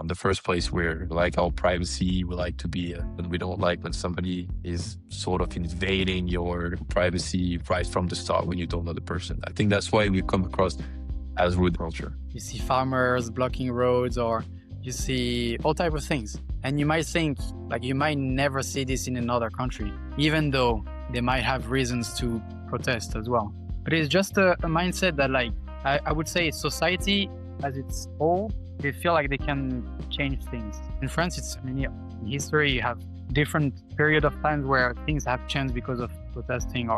the first place. We're like our privacy. We like to be, and we don't like when somebody is sort of invading your privacy right from the start when you don't know the person. I think that's why we come across as rude culture. You see farmers blocking roads, or you see all type of things. And you might think, like, you might never see this in another country, even though they might have reasons to protest as well. But it's just a mindset that, like, I would say society as its whole, they feel like they can change things. In France, in history, you have different period of times where things have changed because of protesting,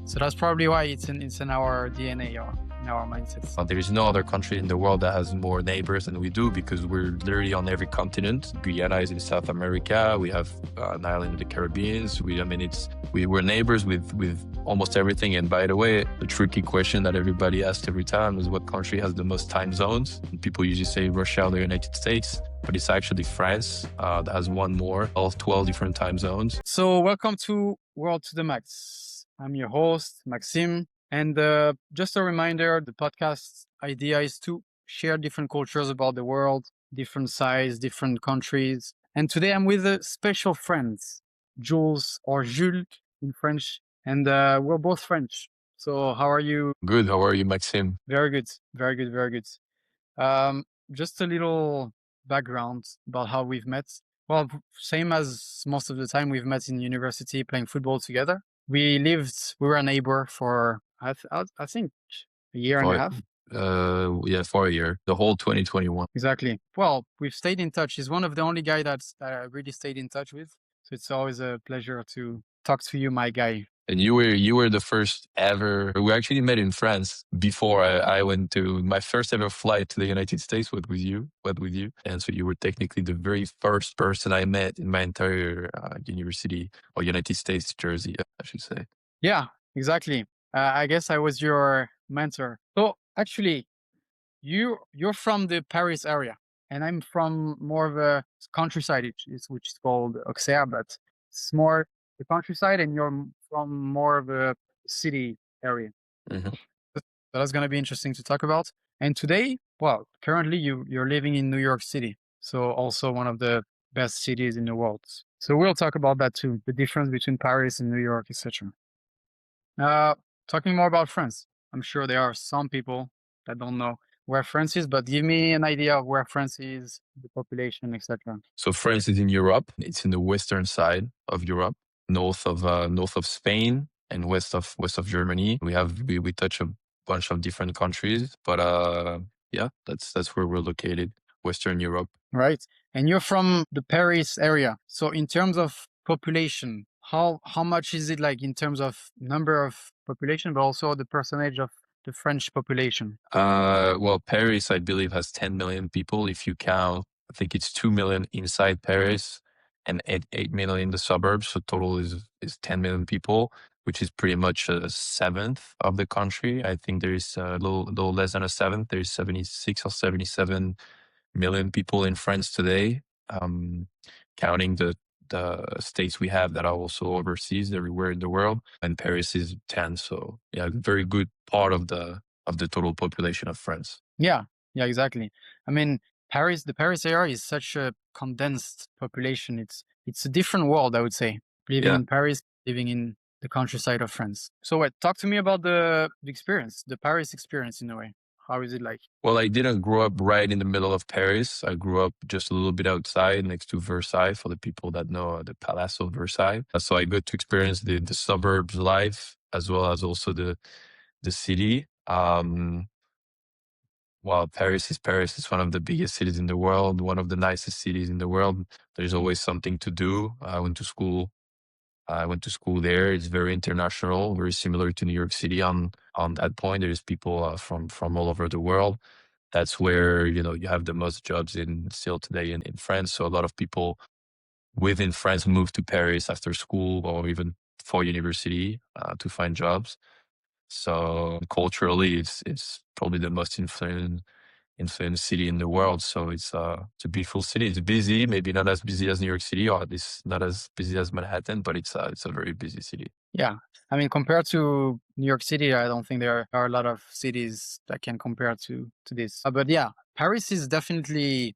so that's probably why it's in our DNA or in our mindsets. There is no other country in the world that has more neighbors than we do, because we're literally on every continent. Guyana is in South America. We have an island in the Caribbean. We're neighbors with almost everything. And by the way, the tricky question that everybody asks every time is what country has the most time zones? And people usually say Russia or the United States, but it's actually France that has one more, of 12 different time zones. So welcome to World to the Max. I'm your host, Maxime. And just a reminder, the podcast idea is to share different cultures about the world, different size, different countries. And today I'm with special friends, Jules or Jules in French. And we're both French. So how are you? Good. How are you, Maxime? Very good. Very good. Very good. Just a little background about how we've met. Well, same as most of the time, we've met in university playing football together. We were a neighbor for, I think, a year and a half. Yeah, for a year, the whole 2021. Exactly. Well, we've stayed in touch. He's one of the only guy that I really stayed in touch with. So it's always a pleasure to talk to you, my guy. And you were the first ever. We actually met in France before I went to my first ever flight to the United States. What with you? And so you were technically the very first person I met in my entire university or United States jersey, I should say. Yeah, exactly. I guess I was your mentor. So actually, you're from the Paris area, and I'm from more of a countryside, which is called Auxerre, but it's more the countryside, and you're from more of a city area. Mm-hmm. So that's going to be interesting to talk about. And today, well, currently you're living in New York City, so also one of the best cities in the world. So we'll talk about that too, the difference between Paris and New York, etc. Talking more about France, I'm sure there are some people that don't know where France is, but give me an idea of where France is, the population, etc. So France is in Europe. It's in the western side of Europe, north of Spain and west of Germany. We touch a bunch of different countries, but yeah, that's where we're located, Western Europe. Right. And you're from the Paris area. So in terms of population, how much is it, like, in terms of number of population, but also the percentage of the French population? Well, Paris, I believe, has 10 million people. If you count, I think it's 2 million inside Paris and 8 million in the suburbs. So total is 10 million people, which is pretty much a seventh of the country. I think there is a little less than a seventh. There's 76 or 77 million people in France today, counting the states we have that are also overseas everywhere in the world, and Paris is 10. So yeah, very good part of the total population of France. Yeah, exactly. I mean, the Paris area is such a condensed population. It's a different world, I would say, living in Paris, living in the countryside of France. So talk to me about the experience, the Paris experience in a way. How is it like? Well, I didn't grow up right in the middle of Paris. I grew up just a little bit outside next to Versailles, for the people that know the Palace of Versailles. So I got to experience the suburbs life as well as also the city. Well, Paris is Paris. It's one of the biggest cities in the world, one of the nicest cities in the world. There's always something to do. I went to school there. It's very international, very similar to New York City on that point. There's people from all over the world. That's where, you have the most jobs still today in France. So a lot of people within France move to Paris after school or even for university to find jobs. So culturally, it's probably the most influenced city in the world. So it's a beautiful city. It's busy, maybe not as busy as New York City, or at least not as busy as Manhattan, but it's a very busy city. Yeah. I mean, compared to New York City, I don't think there are a lot of cities that can compare to this. But yeah, Paris is definitely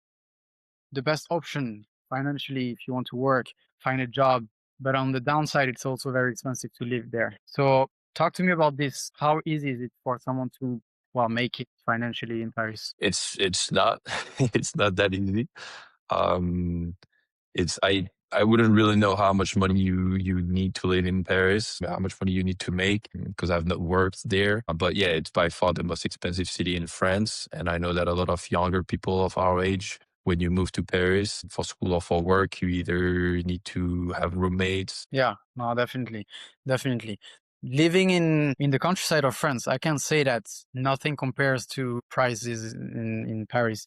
the best option financially if you want to work, find a job. But on the downside, it's also very expensive to live there. So talk to me about this. How easy is it for someone to, well, make it financially in Paris? It's not it's not that easy. Um, it's I wouldn't really know how much money you need to live in Paris, how much money you need to make because I've not worked there. But yeah, it's by far the most expensive city in France, and I know that a lot of younger people of our age, when you move to Paris for school or for work, you either need to have roommates. Yeah, no, definitely, definitely. Living in the countryside of France, I can say that nothing compares to prices in Paris,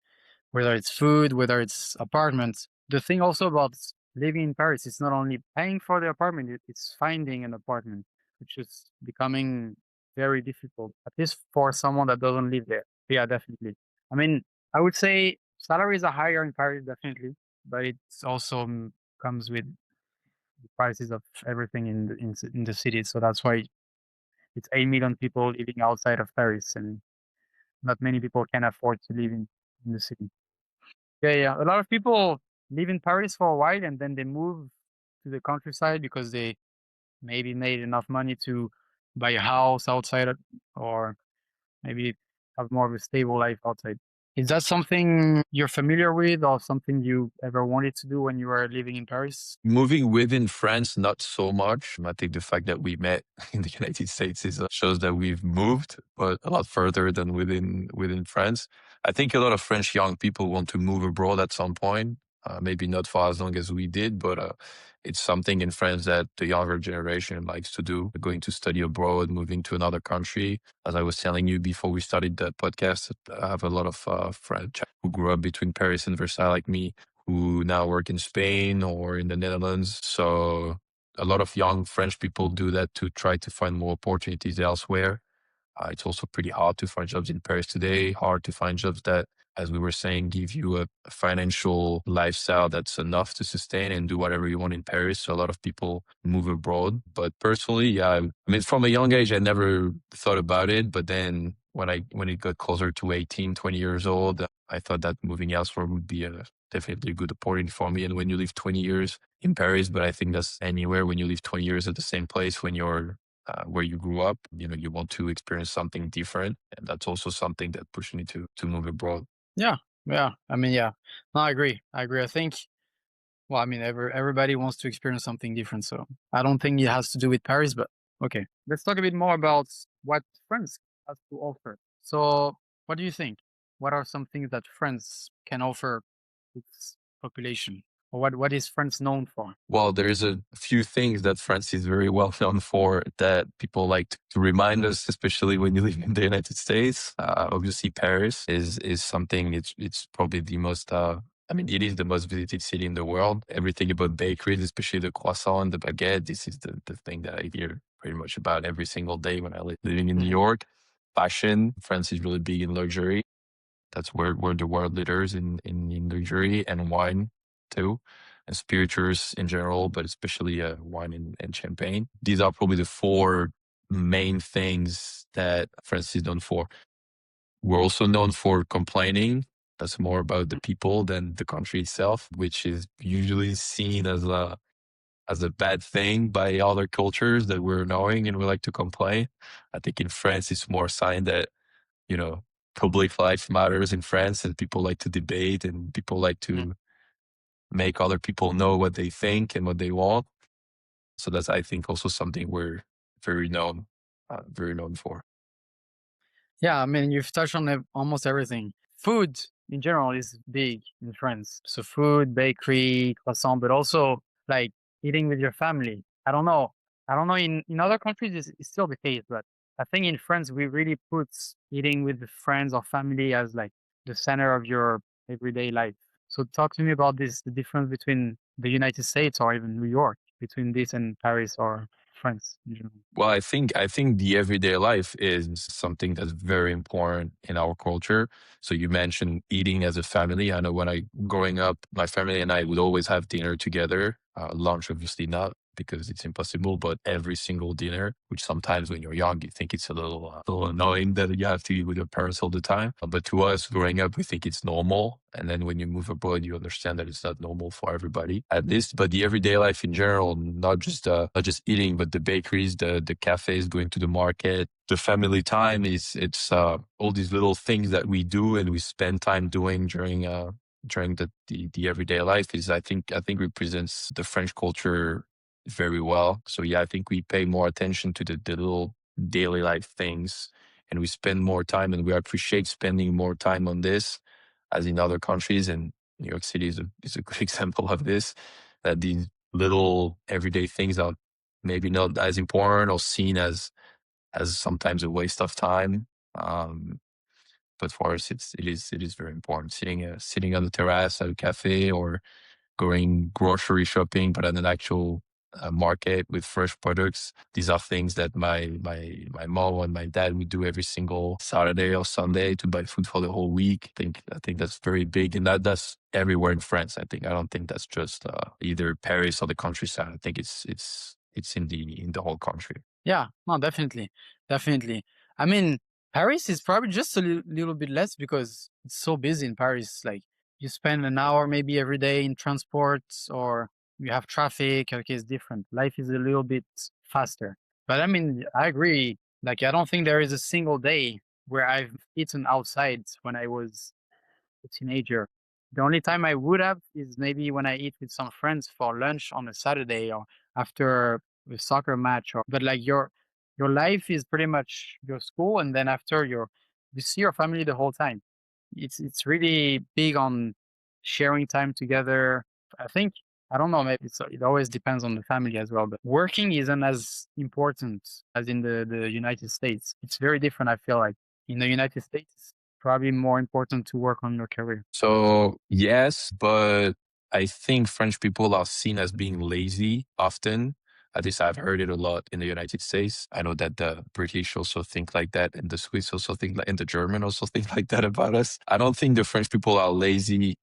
whether it's food, whether it's apartments. The thing also about living in Paris, it's not only paying for the apartment, it's finding an apartment, which is becoming very difficult, at least for someone that doesn't live there. Yeah, definitely. I mean, I would say salaries are higher in Paris, definitely, but it's also comes with the prices of everything in the city. So that's why it's 8 million people living outside of Paris, and not many people can afford to live in the city. Yeah, yeah. A lot of people live in Paris for a while and then they move to the countryside because they maybe made enough money to buy a house outside or maybe have more of a stable life outside. Is that something you're familiar with or something you ever wanted to do when you were living in Paris? Moving within France, not so much. I think the fact that we met in the United States shows that we've moved, but a lot further than within France. I think a lot of French young people want to move abroad at some point. Maybe not for as long as we did, but it's something in France that the younger generation likes to do, going to study abroad, moving to another country. As I was telling you before we started the podcast, I have a lot of French who grew up between Paris and Versailles like me, who now work in Spain or in the Netherlands. So a lot of young French people do that to try to find more opportunities elsewhere. It's also pretty hard to find jobs in Paris today, hard to find jobs that, as we were saying, give you a financial lifestyle that's enough to sustain and do whatever you want in Paris. So a lot of people move abroad. But personally, yeah, I mean, from a young age, I never thought about it. But then when it got closer to 18, 20 years old, I thought that moving elsewhere would be definitely a good opportunity for me. And when you live 20 years in Paris, but I think that's anywhere, when you live 20 years at the same place, when you're where you grew up, you want to experience something different. And that's also something that pushed me to move abroad. Yeah, yeah. I mean, yeah. No, I agree. I agree. I think, well, I mean, everybody wants to experience something different. So I don't think it has to do with Paris, but okay. Let's talk a bit more about what France has to offer. So, what do you think? What are some things that France can offer its population? Or what is France known for? Well, there's a few things that France is very well known for that people like to remind us, especially when you live in the United States. Obviously, Paris is something. It's probably the most. I mean, it is the most visited city in the world. Everything about bakeries, especially the croissant and the baguette. This is the thing that I hear pretty much about every single day when I living in New York. Fashion, France is really big in luxury. That's where we're the world leaders in luxury and wine too, and spirituous in general, but especially wine and champagne. These are probably the four main things that France is known for. We're also known for complaining. That's more about the people than the country itself, which is usually seen as a bad thing by other cultures that we're knowing and we like to complain. I think in France, it's more a sign that you know, public life matters in France and people like to debate and people like Mm. to make other people know what they think and what they want. So that's, I think, also something we're very known for. Yeah, I mean, you've touched on almost everything. Food in general is big in France. So food, bakery, croissant, but also like eating with your family. I don't know. I don't know. In other countries, it's still the case, but I think in France, we really put eating with the friends or family as like the center of your everyday life. So talk to me about this, the difference between the United States or even New York, between this and Paris or France in general. Well, I think the everyday life is something that's very important in our culture. So you mentioned eating as a family. I know when I growing up, my family and I would always have dinner together. Lunch, obviously not, because it's impossible, but every single dinner, which sometimes when you're young, you think it's a little annoying that you have to eat with your parents all the time. But to us, growing up, we think it's normal. And then when you move abroad, you understand that it's not normal for everybody, at least. But the everyday life in general, not just eating, but the bakeries, the cafes, going to the market, the family time it's all these little things that we do and we spend time doing during the everyday life is I think represents the French culture very well. So yeah, I think we pay more attention to the little daily life things, and we spend more time and we appreciate spending more time on this as in other countries. And New York City is a good example of this, that these little everyday things are maybe not as important or seen as sometimes a waste of time. Um, but for us, it is very important. Sitting on the terrace at a cafe or going grocery shopping, but at an actual market with fresh products. These are things that my mom and my dad would do every single Saturday or Sunday to buy food for the whole week. I think that's very big, and that's everywhere in France. I don't think that's just either Paris or the countryside. I think it's in the whole country. Yeah, no, definitely, definitely. I mean, Paris is probably just a little bit less because it's so busy in Paris. Like you spend an hour maybe every day in transport, or you have traffic. Okay, it's different. Life is a little bit faster. But I mean, I agree. Like, I don't think there is a single day where I've eaten outside when I was a teenager. The only time I would have is maybe when I eat with some friends for lunch on a Saturday or after a soccer match. Or but like your life is pretty much your school, and then after you see your family the whole time. It's really big on sharing time together. I think I don't know, maybe it always depends on the family as well. But working isn't as important as in the United States. It's very different. I feel like in the United States, probably more important to work on your career. So yes, but I think French people are seen as being lazy often. At least I've heard it a lot in the United States. I know that the British also think like that, and the Swiss also think like, and the German also think like that about us. I don't think the French people are lazy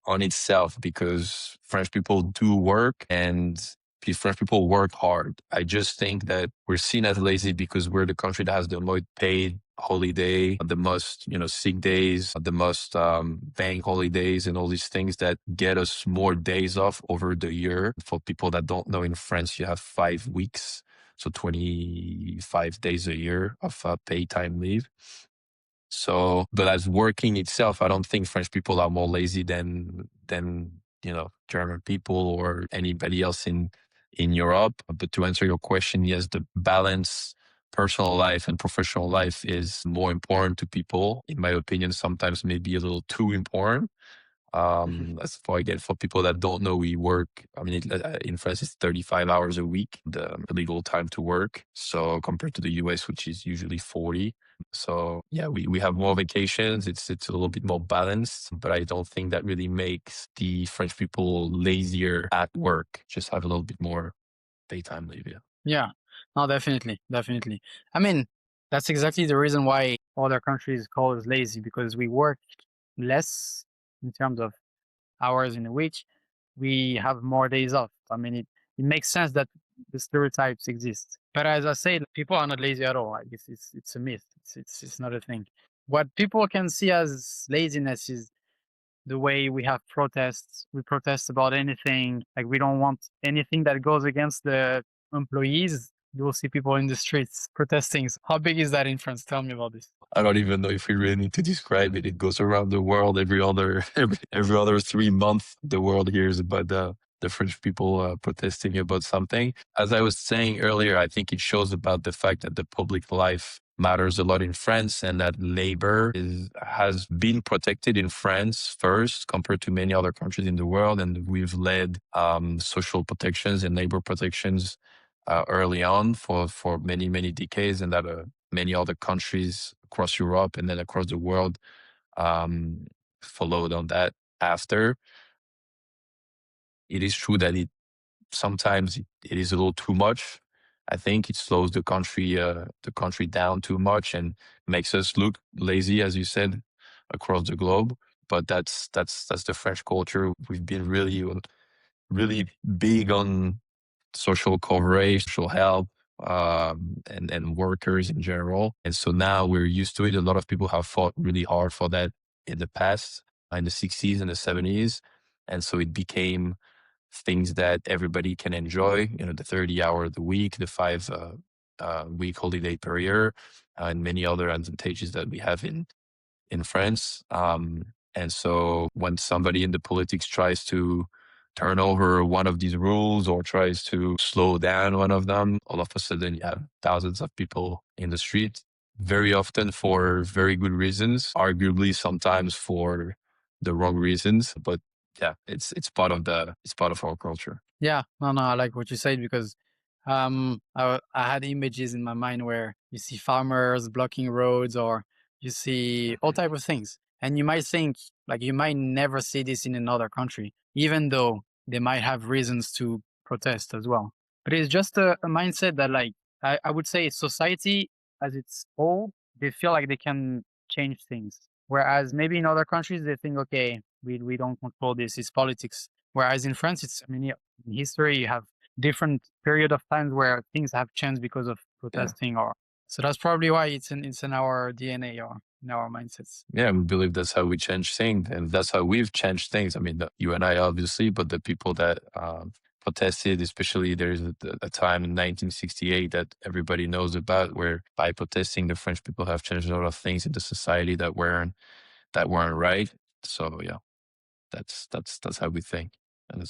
on itself, because French people do work and French people work hard. I just think that we're seen as lazy because we're the country that has the most paid holiday, the most, sick days, the most bank holidays, and all these things that get us more days off over the year. For people that don't know, in France, you have 5 weeks. So 25 days a year of paid time leave. So, but as working itself, I don't think French people are more lazy than German people or anybody else in Europe. But to answer your question, yes, the balance, personal life and professional life, is more important to people. In my opinion, sometimes maybe a little too important. As for again, for people that don't know, we work. I mean, in France, it's 35 hours a week, the legal time to work. So compared to the US, which is usually 40. So yeah, we have more vacations. It's a little bit more balanced, but I don't think that really makes the French people lazier at work. Just have a little bit more daytime leave. Yeah. Yeah, no, definitely, definitely. I mean, that's exactly the reason why other countries call us lazy, because we work less in terms of hours in a week. We have more days off. I mean, it makes sense that the stereotypes exist. But as I say, people are not lazy at all. I guess it's a myth. It's not a thing. What people can see as laziness is the way we have protests. We protest about anything. Like, we don't want anything that goes against the employees. You will see people in the streets protesting. How big is that in France? Tell me about this. I don't even know if we really need to describe it. It goes around the world every other 3 months. The world hears about the French people protesting about something. As I was saying earlier, I think it shows about the fact that the public life matters a lot in France, and that labor has been protected in France first compared to many other countries in the world. And we've led social protections and labor protections early on for many, many decades, and that many other countries across Europe and then across the world um, followed on that after. It is true that sometimes it is a little too much. I think it slows the country down too much and makes us look lazy, as you said, across the globe. But that's the French culture. We've been really, really big on social coverage, social help, and workers in general. And so now we're used to it. A lot of people have fought really hard for that in the past, in the 60s and the 70s. And so it became things that everybody can enjoy, the 30 hour of the week, the 5 week holiday per year, and many other advantages that we have in France. And so when somebody in the politics tries to turn over one of these rules or tries to slow down one of them, all of a sudden you have thousands of people in the street, very often for very good reasons, arguably sometimes for the wrong reasons. But yeah, it's part of our culture. Yeah, no, I like what you said because I had images in my mind where you see farmers blocking roads or you see all type of things. And you might think like you might never see this in another country, even though they might have reasons to protest as well. But it's just a mindset that like I would say society as its whole, they feel like they can change things. Whereas maybe in other countries they think, okay, we don't control this, it's politics. Whereas in France, it's, I mean, yeah, in history, you have different period of times where things have changed because of Yeah. protesting or so that's probably why it's in our DNA or in our mindsets. Yeah, we believe that's how we change things, and that's how we've changed things. I mean, you and I, obviously, but the people that protested, especially there's a time in 1968 that everybody knows about, where by protesting, the French people have changed a lot of things in the society that weren't right. So yeah, that's how we think, and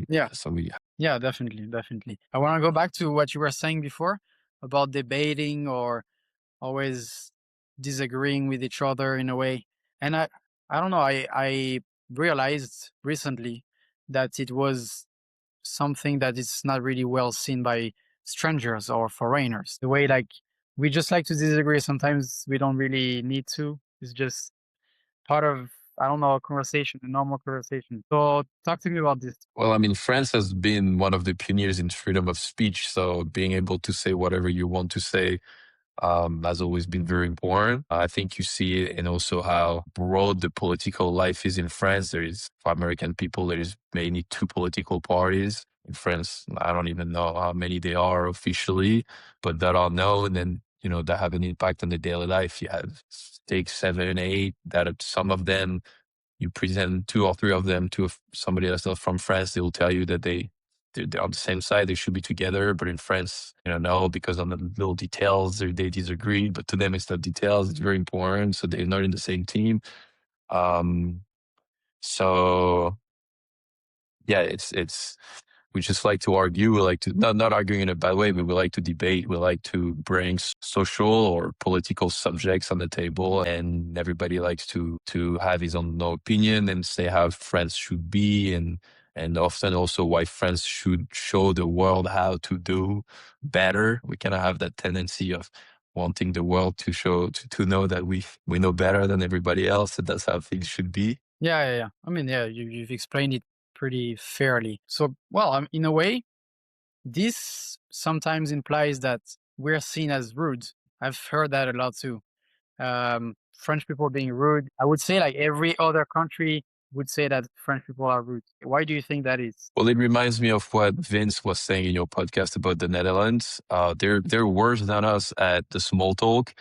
Yeah, that's how we. yeah, definitely. I want to go back to what you were saying before about debating or always disagreeing with each other in a way. And I don't know, I realized recently that it was something that is not really well seen by strangers or foreigners. The way like we just like to disagree. Sometimes we don't really need to. It's just part of I don't know a conversation, a normal conversation. So talk to me about this. Well, I mean, France has been one of the pioneers in freedom of speech. So being able to say whatever you want to say has always been very important. I think you see it in also how broad the political life is in France. For American people, there is mainly 2 political parties. In France, I don't even know how many they are officially, but that are known and, that have an impact on the daily life. You have 6, 7, 8, that some of them, you present 2 or 3 of them to somebody that's not from France, they will tell you that they're on the same side. They should be together. But in France, no, because on the little details, they disagree. But to them, it's not details. It's very important. So they're not in the same team. Um, so yeah, we just like to argue. We like to not arguing in a bad way, but we like to debate. We like to bring social or political subjects on the table, and everybody likes to have his own opinion and say how France should be, and often also why France should show the world how to do better. We kind of have that tendency of wanting the world to show to know that we know better than everybody else, and that's how things should be. Yeah. I mean, yeah, you've explained it pretty fairly. So, well, in a way, this sometimes implies that we're seen as rude. I've heard that a lot too. French people being rude. I would say like every other country would say that French people are rude. Why do you think that is? Well, it reminds me of what Vince was saying in your podcast about the Netherlands. They're worse than us at the small talk,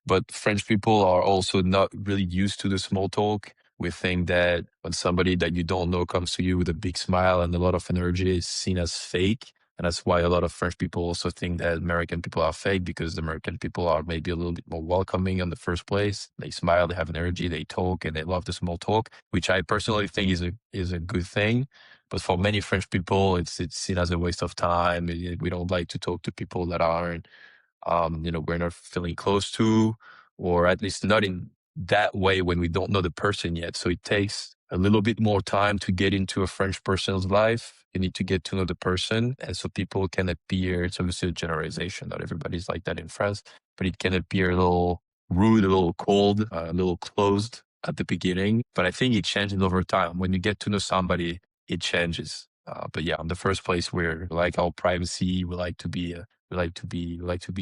but French people are also not really used to the small talk. We think that when somebody that you don't know comes to you with a big smile and a lot of energy is seen as fake. And that's why a lot of French people also think that American people are fake, because the American people are maybe a little bit more welcoming in the first place. They smile, they have energy, they talk, and they love the small talk, which I personally think is a good thing. But for many French people, it's seen as a waste of time. We don't like to talk to people that aren't, we're not feeling close to, or at least not in that way when we don't know the person yet. So it takes a little bit more time to get into a French person's life. You need to get to know the person. And so people can appear, it's obviously a generalization, not everybody's like that in France, but it can appear a little rude, a little cold, a little closed at the beginning. But I think it changes over time. When you get to know somebody, it changes. But yeah, in the first place, we're like our privacy. We like to be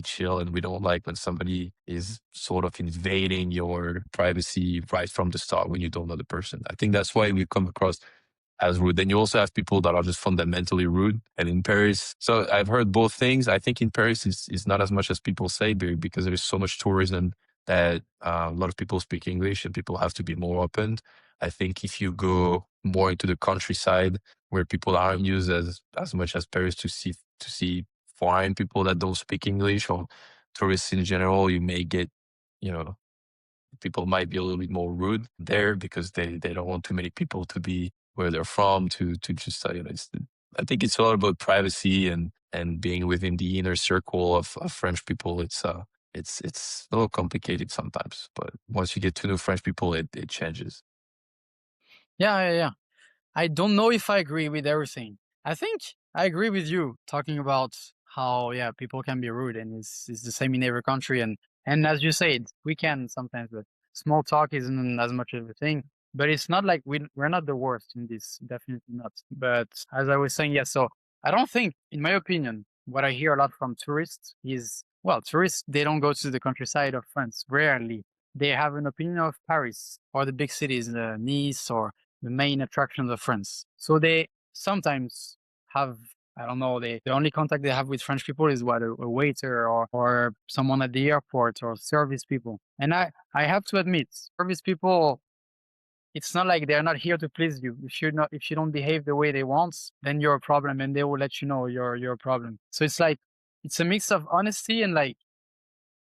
chill, and we don't like when somebody is sort of invading your privacy right from the start when you don't know the person. I think that's why we come across as rude. Then you also have people that are just fundamentally rude. And in Paris, so I've heard both things. I think in Paris it's not as much as people say because there's so much tourism that a lot of people speak English and people have to be more open. I think if you go more into the countryside where people aren't used as much as Paris to see foreign people that don't speak English or tourists in general, you may get, you know, people might be a little bit more rude there because they don't want too many people to be where they're from to just you know I think it's a lot about privacy and being within the inner circle of French people. It's a little complicated sometimes, but once you get to know French people, it changes. Yeah. I don't know if I agree with everything. I think I agree with you talking about how people can be rude and it's the same in every country and as you said, we can sometimes, but small talk isn't as much of a thing. But it's not like we're not the worst in this, definitely not. But as I was saying, yes, so I don't think, in my opinion, what I hear a lot from tourists is, well, tourists, they don't go to the countryside of France, rarely. They have an opinion of Paris or the big cities, Nice or the main attractions of France. So they sometimes have, I don't know, the only contact they have with French people is what, a waiter or someone at the airport or service people. And I have to admit, service people, it's not like they're not here to please you. If you don't behave the way they want, then you're a problem and they will let you know you're a problem. So it's like it's a mix of honesty and like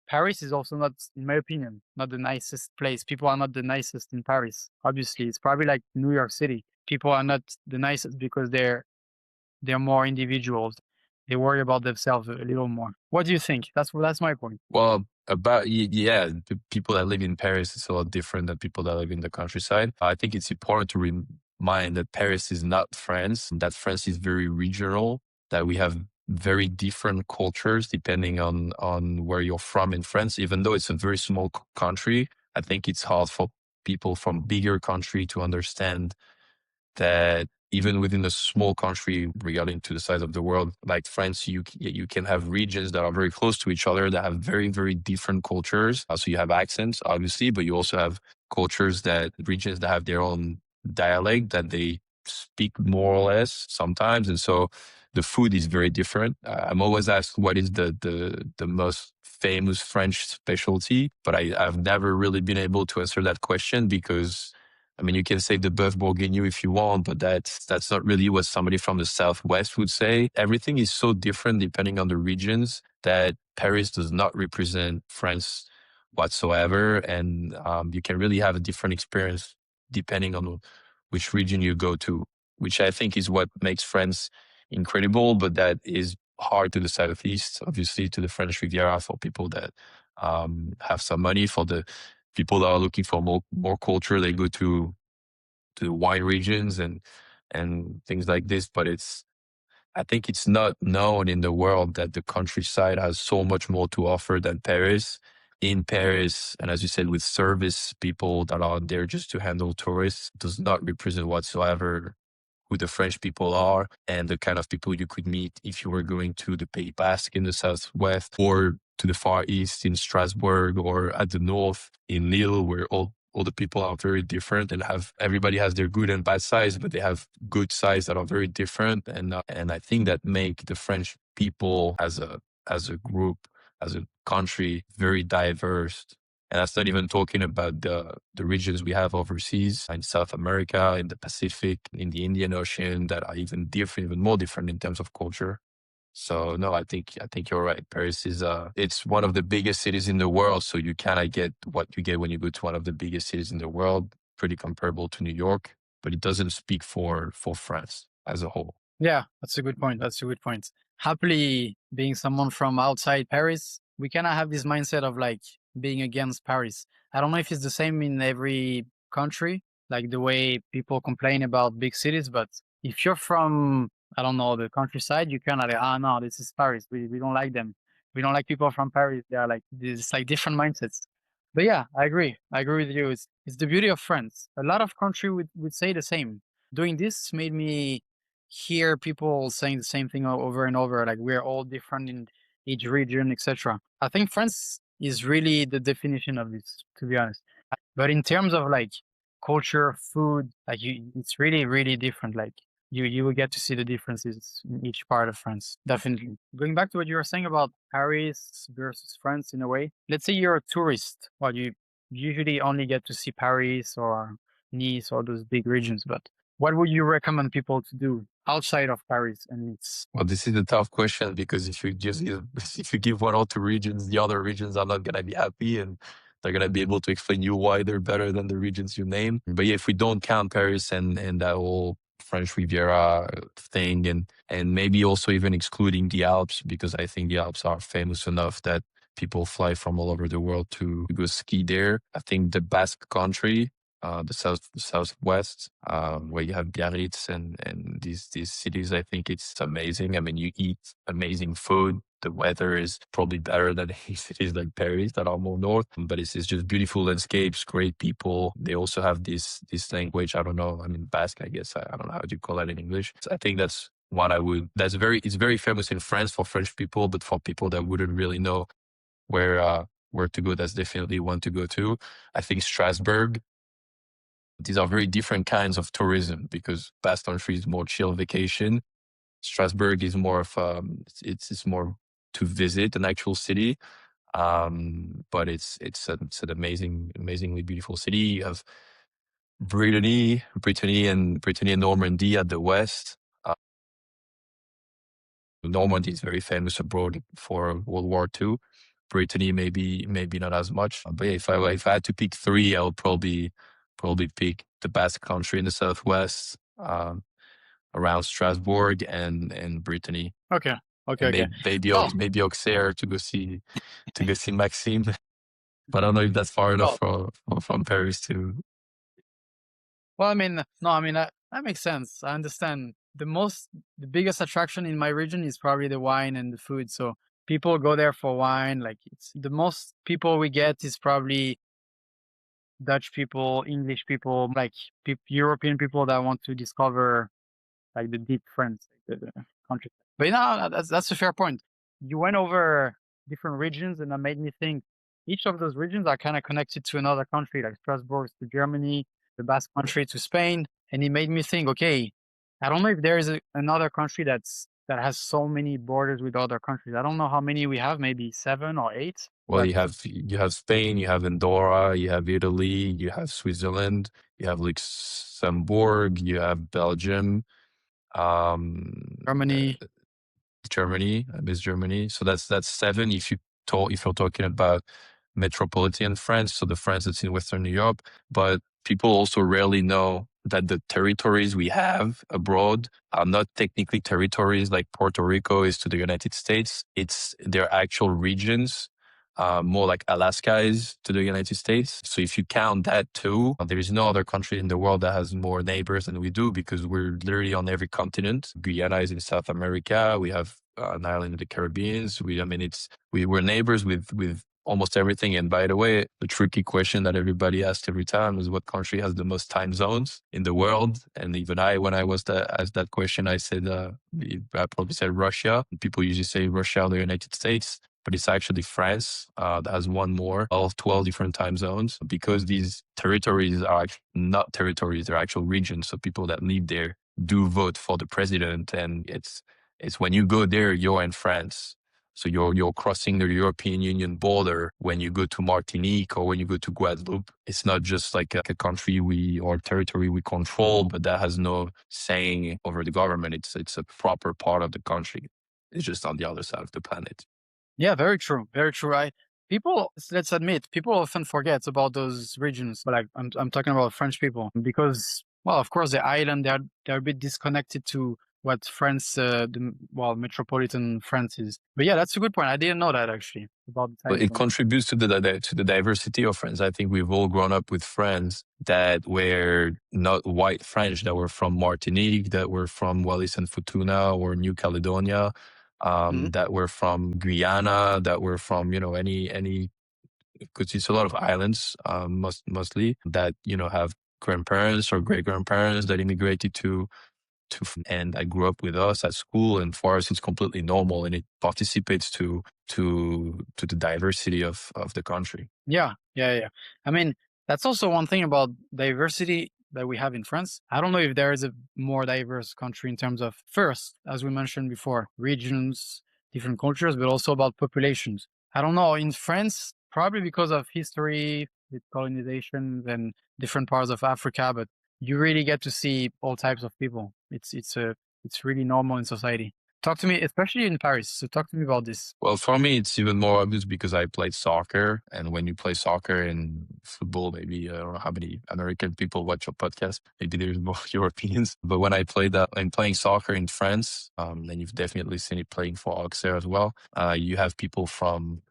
Paris is also not, in my opinion, not the nicest place. People are not the nicest in Paris. Obviously, it's probably like New York City. People are not the nicest because they're more individuals. They worry about themselves a little more. What do you think? That's my point. Well, yeah, the people that live in Paris is a lot different than people that live in the countryside. I think it's important to remind that Paris is not France, that France is very regional, that we have very different cultures depending on where you're from in France. Even though it's a very small country, I think it's hard for people from bigger country to understand that even within a small country regarding to the size of the world like France, you can have regions that are very close to each other that have very, very different cultures. So you have accents, obviously, but you also have regions that have their own dialect that they speak more or less sometimes. And so the food is very different. I'm always asked what is the most famous French specialty, but I've never really been able to answer that question because I mean, you can say the bœuf bourguignon if you want, but that's not really what somebody from the Southwest would say. Everything is so different depending on the regions that Paris does not represent France whatsoever. And you can really have a different experience depending on which region you go to, which I think is what makes France incredible, but that is hard to the Southeast, obviously to the French Riviera for people that have some money. For the people that are looking for more culture, they go to the wine regions and things like this. But I think it's not known in the world that the countryside has so much more to offer than Paris. In Paris, and as you said, with service people that are there just to handle tourists, does not represent whatsoever who the French people are and the kind of people you could meet if you were going to the Pays Basque in the southwest or to the far east in Strasbourg or at the north in Lille, where all the people are very different and everybody has their good and bad sides, but they have good sides that are very different. And I think that make the French people as a group, as a country, very diverse. And that's not even talking about the regions we have overseas in South America, in the Pacific, in the Indian Ocean that are even different, even more different in terms of culture. So no, I think you're right. Paris is it's one of the biggest cities in the world. So you kind of get what you get when you go to one of the biggest cities in the world, pretty comparable to New York, but it doesn't speak for France as a whole. Yeah, that's a good point. That's a good point. Happily, being someone from outside Paris, we kind of have this mindset of like being against Paris. I don't know if it's the same in every country, like the way people complain about big cities, but if you're from, I don't know, the countryside, you kind of like, ah, no, this is Paris. We don't like them. We don't like people from Paris. They are like, this like different mindsets. But yeah, I agree. I agree with you. It's the beauty of France. A lot of country would say the same. Doing this made me hear people saying the same thing over and over, like we're all different in each region, etc. I think France is really the definition of this, to be honest. But in terms of like culture, food, like it's really, really different. Like you will get to see the differences in each part of France. Definitely. Going back to what you were saying about Paris versus France in a way, let's say you're a tourist. Well, you usually only get to see Paris or Nice or those big regions, but what would you recommend people to do outside of Paris and Nice? Well, this is a tough question because if you give one or two regions, the other regions are not gonna be happy and they're gonna be able to explain you why they're better than the regions you name. But yeah, if we don't count Paris and that whole French Riviera thing and maybe also even excluding the Alps, because I think the Alps are famous enough that people fly from all over the world to go ski there. I think the Basque Country, the southwest, where you have Biarritz and these cities. I think it's amazing. I mean, you eat amazing food. The weather is probably better than cities like Paris that are more north, but it's just beautiful landscapes, great people. They also have this language. I don't know. I mean, Basque, I guess. I don't know how do you call that in English. So I think that's what I would. It's very famous in France for French people, but for people that wouldn't really know where to go, that's definitely one to go to. I think Strasbourg. These are very different kinds of tourism because Basque Country is more chill vacation. Strasbourg is more of it's more to visit an actual city. But it's an amazingly beautiful city. You have Brittany and Normandy at the west. Normandy is very famous abroad for World War II. Brittany maybe not as much. But yeah, if I had to pick three, I would probably pick the Basque Country in the southwest, around Strasbourg and Brittany, Okay. Okay. and Okay. maybe Well, maybe Auxerre to go see Maxime. But I don't know if that's far enough well, from Paris to. well, I mean, no, I mean, that makes sense. I understand. The biggest attraction in my region is probably the wine and the food. So people go there for wine. Like it's the most people we get is probably Dutch people, English people, like European people that want to discover like the deep France, like the country. But no, that's a fair point. You went over different regions, and that made me think each of those regions are kind of connected to another country, like Strasbourg to Germany, the Basque Country to Spain, and it made me think, okay, I don't know if there is another country that has so many borders with other countries. I don't know how many we have, maybe 7 or 8, Well, but you have Spain, you have Andorra, you have Italy, you have Switzerland, you have Luxembourg, you have Belgium, um, Germany. Germany. I miss Germany. So that's seven. If you're talking about metropolitan France, so the France that's in Western Europe, but people also rarely know that the territories we have abroad are not technically territories like Puerto Rico is to the United States. It's their actual regions. More like Alaska is to the United States. So if you count that too, there is no other country in the world that has more neighbors than we do because we're literally on every continent. Guyana is in South America. We have an island in the Caribbean. We're neighbors with almost everything. And by the way, the tricky question that everybody asked every time is what country has the most time zones in the world? And even when I was asked that question, I probably said Russia. People usually say Russia or the United States, but it's actually France that has one more, all 12 different time zones, because these territories are not territories, they're actual regions. So people that live there do vote for the president. And it's when you go there, you're in France. So you're crossing the European Union border when you go to Martinique or when you go to Guadeloupe. It's not just like a country or territory we control, but that has no saying over the government. It's a proper part of the country. It's just on the other side of the planet. Yeah, very true. Very true. Let's admit, people often forget about those regions. But like, I'm talking about French people because, well, of course, the island they're a bit disconnected to what France, metropolitan France is. But yeah, that's a good point. I didn't know that actually about the But time it zone. contributes to the diversity of friends. I think we've all grown up with friends that were not white French, that were from Martinique, that were from Wallis and Futuna or New Caledonia, Mhm. that were from Guyana, that were from any because it's a lot of islands, mostly that have grandparents or great grandparents that immigrated and I grew up with us at school, and for us it's completely normal and it participates to the diversity of the country. Yeah, yeah, yeah. I mean, That's also one thing about diversity that we have in France. I don't know if there is a more diverse country in terms of, first, as we mentioned before, regions, different cultures, but also about populations. I don't know. In France, probably because of history with colonization and different parts of Africa, but you really get to see all types of people. It's really normal in society. Talk to me, especially in Paris. So talk to me about this. Well, for me, it's even more obvious because I played soccer. And when you play soccer and football, maybe I don't know how many American people watch your podcast. Maybe there's more Europeans. But when I played that and playing soccer in France, and you've definitely seen it playing for Auxerre as well, you have people from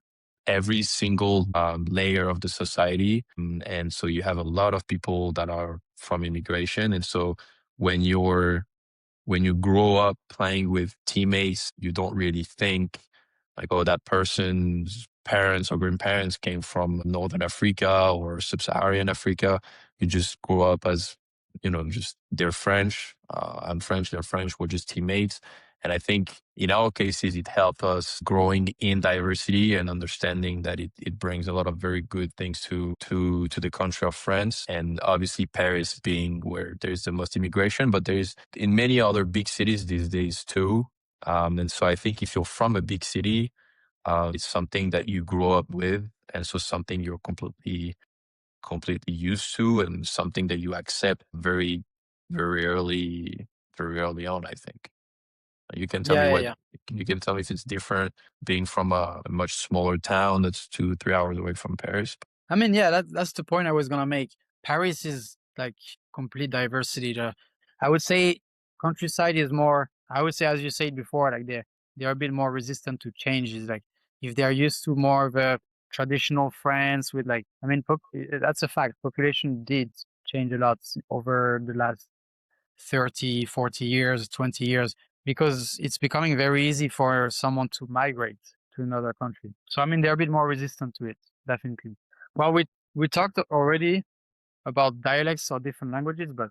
every single layer of the society. And so you have a lot of people that are from immigration. And so when you're when you grow up playing with teammates, you don't really think like, oh, that person's parents or grandparents came from Northern Africa or Sub-Saharan Africa. You just grow up as, just they're French. I'm French, they're French. We're just teammates. And I think in our cases, it helped us growing in diversity and understanding that it brings a lot of very good things to the country of France. And obviously Paris being where there's the most immigration, but there's in many other big cities these days too. And so I think if you're from a big city, it's something that you grow up with. And so something you're completely used to and something that you accept very, very early on, I think. You can tell me Yeah, yeah, what yeah. you can tell me if it's different being from a much smaller town that's 2, 3 hours away from Paris. I mean, yeah, that's the point I was gonna make. Paris is like complete diversity. I would say countryside is more. I would say, as you said before, like they're a bit more resistant to changes. Like if they're used to more of a traditional France with like, I mean, that's a fact. Population did change a lot over the last 30, 40 years, 20 years, because it's becoming very easy for someone to migrate to another country. So, I mean, they're a bit more resistant to it, definitely. Well, we talked already about dialects or different languages, but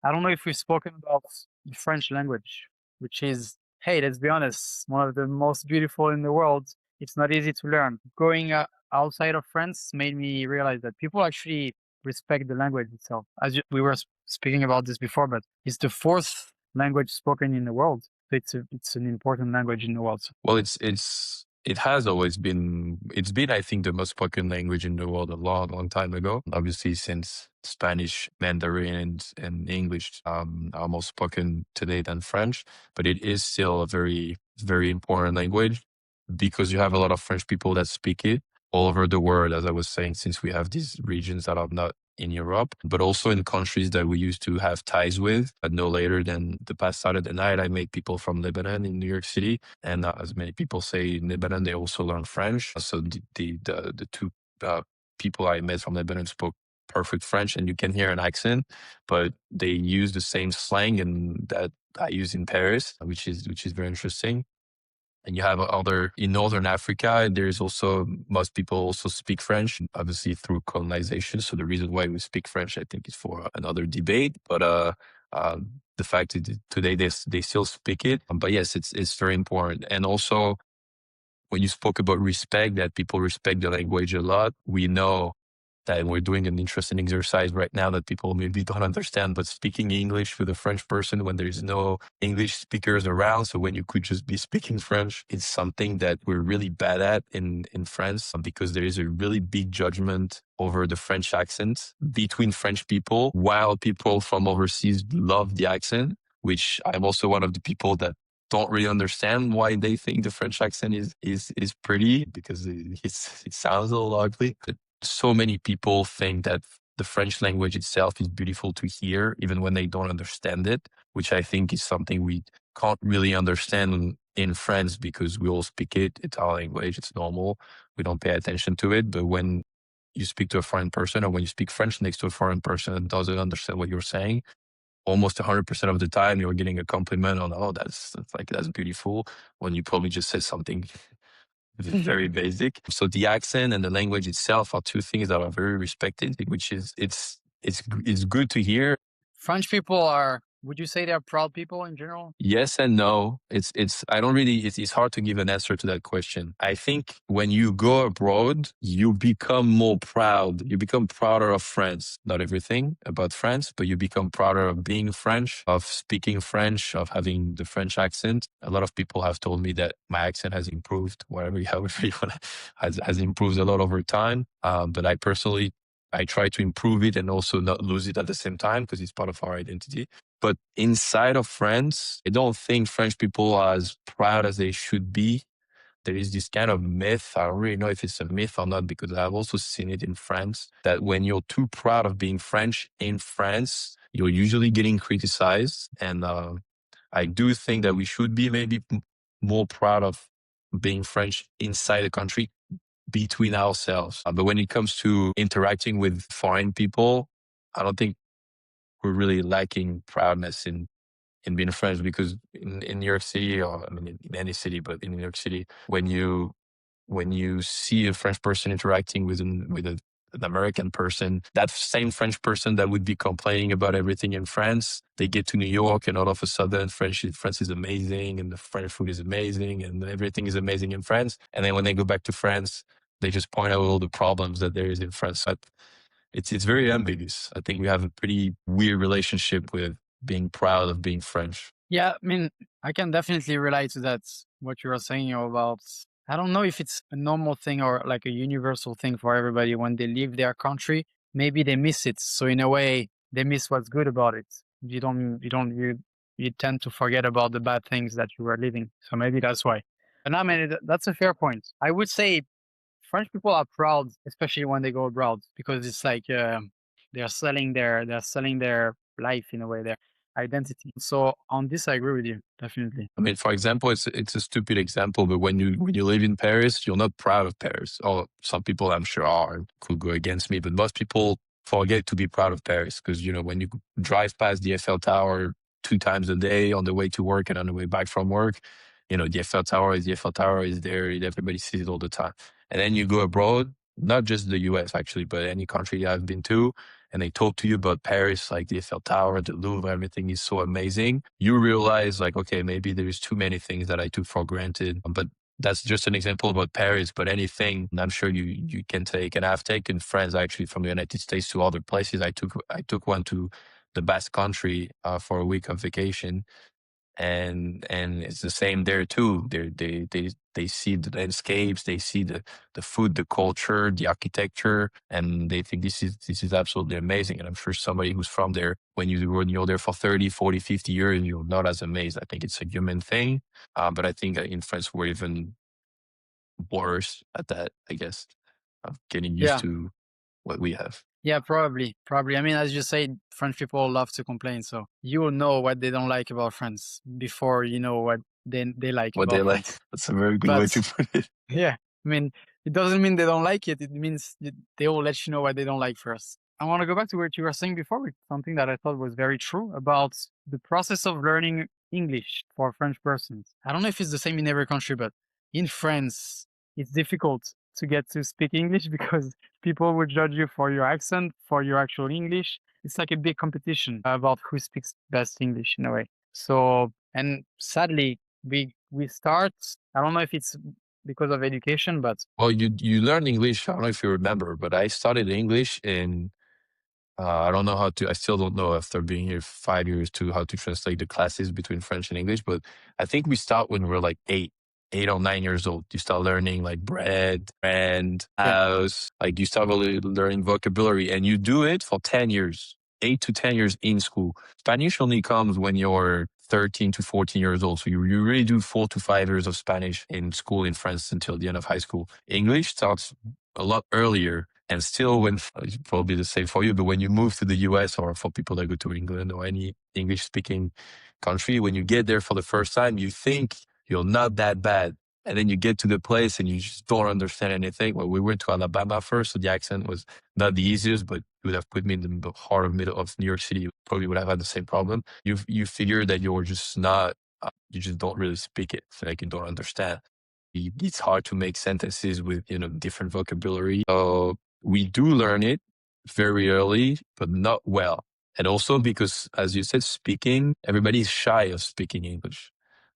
I don't know if we've spoken about the French language, which is, hey, let's be honest, one of the most beautiful in the world. It's not easy to learn. Going outside of France made me realize that people actually respect the language itself. We were speaking about this before, but it's the fourth language spoken in the world. So it's an important language in the world. Well, it has always been, I think, the most spoken language in the world a long, long time ago. Obviously, since Spanish, Mandarin, and English are more spoken today than French, but it is still a very, very important language because you have a lot of French people that speak it all over the world, as I was saying, since we have these regions that are not in Europe, but also in countries that we used to have ties with. No later than the past Saturday night, I met people from Lebanon in New York City. And as many people say in Lebanon, they also learn French. So the two people I met from Lebanon spoke perfect French, and you can hear an accent, but they use the same slang and that I use in Paris, which is very interesting. And you have other in Northern Africa. There's also most people also speak French, obviously through colonization. So the reason why we speak French, I think, is for another debate. But the fact that today they still speak it. But yes, it's very important. And also, when you spoke about respect, that people respect the language a lot, we know that we're doing an interesting exercise right now that people maybe don't understand, but speaking English with a French person when there's no English speakers around. So when you could just be speaking French, it's something that we're really bad at in France because there is a really big judgment over the French accent between French people, while people from overseas love the accent, which I'm also one of the people that don't really understand why they think the French accent is pretty because it sounds a little ugly. But so many people think that the French language itself is beautiful to hear, even when they don't understand it, which I think is something we can't really understand in France because we all speak it. It's our language. It's normal. We don't pay attention to it. But when you speak to a foreign person or when you speak French next to a foreign person that doesn't understand what you're saying, almost 100% of the time you're getting a compliment on, oh, that's beautiful, when you probably just said something very basic. So the accent and the language itself are two things that are very respected, which is it's good to hear. French people are Would you say they're proud people in general? Yes and no. I don't really, it's hard to give an answer to that question. I think when you go abroad, you become more proud. You become prouder of France. Not everything about France, but you become prouder of being French, of speaking French, of having the French accent. A lot of people have told me that my accent has improved, however you want, has improved a lot over time. But I personally, I try to improve it and also not lose it at the same time because it's part of our identity. But inside of France, I don't think French people are as proud as they should be. There is this kind of myth. I don't really know if it's a myth or not because I've also seen it in France that when you're too proud of being French in France, you're usually getting criticized. And I do think that we should be maybe more proud of being French inside the country between ourselves. But when it comes to interacting with foreign people, I don't think we're really lacking proudness in being French because in New York City, or I mean in any city, but in New York City, when you see a French person interacting with an American person, that same French person that would be complaining about everything in France, they get to New York and all of a sudden France is amazing and the French food is amazing and everything is amazing in France. And then when they go back to France, they just point out all the problems that there is in France. But it's very ambiguous. I think we have a pretty weird relationship with being proud of being French. Yeah, I mean, I can definitely relate to that. What you were saying about, I don't know if it's a normal thing or like a universal thing for everybody when they leave their country. Maybe they miss it. So in a way, they miss what's good about it. You tend to forget about the bad things that you were living. So maybe that's why. And I mean, that's a fair point. I would say French people are proud, especially when they go abroad, because it's like they're selling their life in a way, their identity. So on this, I agree with you definitely. I mean, for example, it's a stupid example, but when you live in Paris, you're not proud of Paris. Or some people, I'm sure, are could go against me, but most people forget to be proud of Paris because when you drive past the Eiffel Tower 2 times a day on the way to work and on the way back from work, the Eiffel Tower is there. Everybody sees it all the time. And then you go abroad, not just the US actually, but any country I've been to, and they talk to you about Paris, like the Eiffel Tower, the Louvre, everything is so amazing. You realize like, okay, maybe there's too many things that I took for granted. But that's just an example about Paris, but anything I'm sure you can take. And I've taken friends actually from the United States to other places. I took one to the Basque Country for a week of vacation, and it's the same there too. They see the landscapes, they see the food, the culture, the architecture, and they think this is absolutely amazing. And I'm sure somebody who's from there, when you're there for 30, 40, 50 years, you're not as amazed. I think it's a human thing. But I think in France we're even worse at that, I guess, of getting used Yeah. to what we have. Yeah, probably. Probably. I mean, as you say, French people love to complain. So you will know what they don't like about France before you know what they like What they about like. France. That's a very good way But to put it. yeah, I mean, it doesn't mean they don't like it. It means they will let you know what they don't like first. I want to go back to what you were saying before with something that I thought was very true about the process of learning English for French persons. I don't know if it's the same in every country, but in France, it's difficult to get to speak English because people would judge you for your accent, for your actual English. It's like a big competition about who speaks best English in a way. So, and sadly, we start, I don't know if it's because of education, but Well, you learn English. I don't know if you remember, but I studied English in I don't know how to. I still don't know after being here 5 years to how to translate the classes between French and English. But I think we start when we're like 8 or 9 years old. You start learning like bread, and yeah, house. Like you start really learning vocabulary, and you do it for 10 years, 8 to 10 years in school. Spanish only comes when you're 13 to 14 years old. So you really do 4 to 5 years of Spanish in school in France until the end of high school. English starts a lot earlier. And still, when it's probably the same for you, but when you move to the US or for people that go to England or any English speaking country, when you get there for the first time, you think you're not that bad. And then you get to the place and you just don't understand anything. Well, we went to Alabama first, so the accent was not the easiest, but you would have put me in the heart of middle of New York City, you probably would have had the same problem. You figure that you're just not, you just don't really speak it, so like you don't understand. It's hard to make sentences with different vocabulary. So we do learn it very early, but not well. And also because, as you said, speaking, everybody's shy of speaking English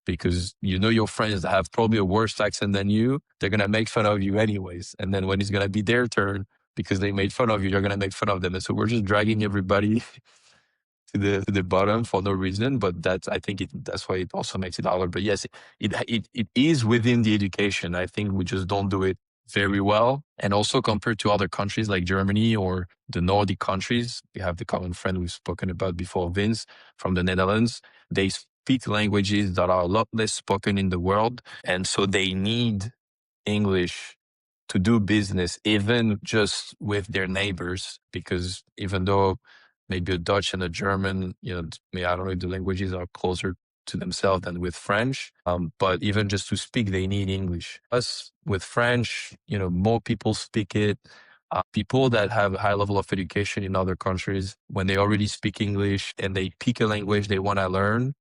because you know your friends that have probably a worse accent than you, they're going to make fun of you anyways. And then when it's going to be their turn, because they made fun of you, you're going to make fun of them. And so we're just dragging everybody to the bottom for no reason. But that's, I think that's why it also makes it harder. But yes, it is within the education. I think we just don't do it very well. And also compared to other countries like Germany or the Nordic countries, we have the common friend we've spoken about before, Vince from the Netherlands. They speak languages that are a lot less spoken in the world. And so they need English to do business, even just with their neighbors, because even though maybe a Dutch and a German, I don't know if the languages are closer to themselves than with French. But even just to speak, they need English. Us with French, more people speak it. People that have a high level of education in other countries, when they already speak English and they pick a language they want to learn,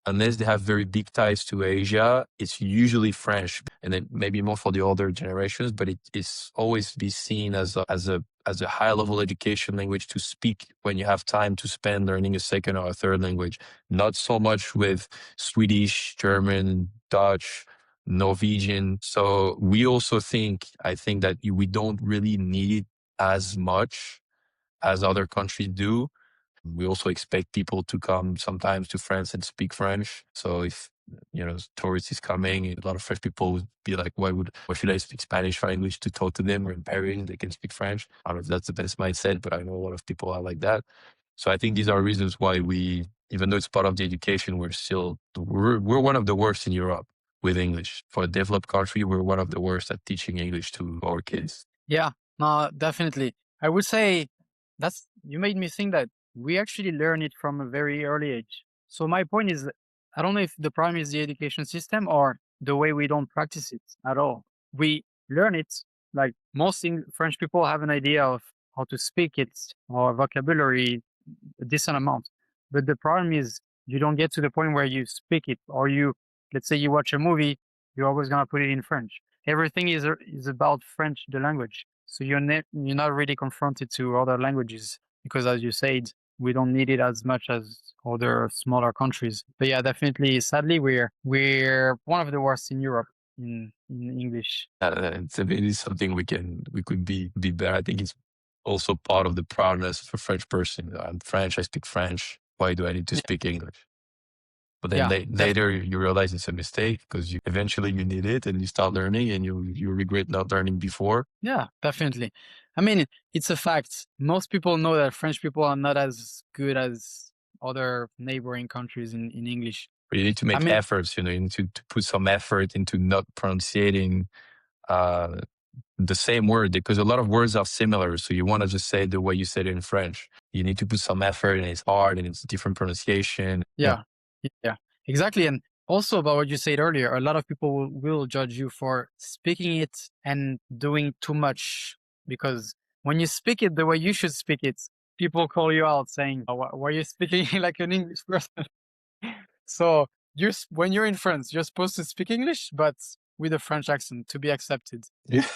unless they have very big ties to Asia, it's usually French, and then maybe more for the older generations. But it's always be seen as a high level education language to speak when you have time to spend learning a second or a third language. Not so much with Swedish, German, Dutch, Norwegian. So we also I think that we don't really need it as much as other countries do. We also expect people to come sometimes to France and speak French. So if, tourists is coming, a lot of French people would be like, why should I speak Spanish or English to talk to them? Or in Paris, they can speak French. I don't know if that's the best mindset, but I know a lot of people are like that. So I think these are reasons why even though it's part of the education, we're one of the worst in Europe with English. For a developed country, we're one of the worst at teaching English to our kids. Yeah, no, definitely. I would say you made me think that we actually learn it from a very early age. So my point is, I don't know if the problem is the education system or the way we don't practice it at all. We learn it, like most French people have an idea of how to speak it or vocabulary, a decent amount. But the problem is you don't get to the point where you speak it, or let's say you watch a movie, you're always going to put it in French. Everything is about French, the language. So you're not really confronted to other languages because, as you said, we don't need it as much as other smaller countries. But yeah, definitely, sadly, we're one of the worst in Europe in English. It is something we could be better. I think it's also part of the proudness of a French person. I'm French. I speak French. Why do I need to speak English? But then later you realize it's a mistake because eventually you need it and you start learning and you regret not learning before. Yeah, definitely. I mean, it's a fact. Most people know that French people are not as good as other neighboring countries in English. But you need to make efforts, you need to put some effort into not pronouncing the same word, because a lot of words are similar. So you want to just say it the way you said it in French. You need to put some effort, and it's hard and it's different pronunciation. Yeah, exactly. And also about what you said earlier, a lot of people will judge you for speaking it and doing too much, because when you speak it the way you should speak it, people call you out saying, oh, why are you speaking like an English person? So when you're in France, you're supposed to speak English, but with a French accent to be accepted. Yeah.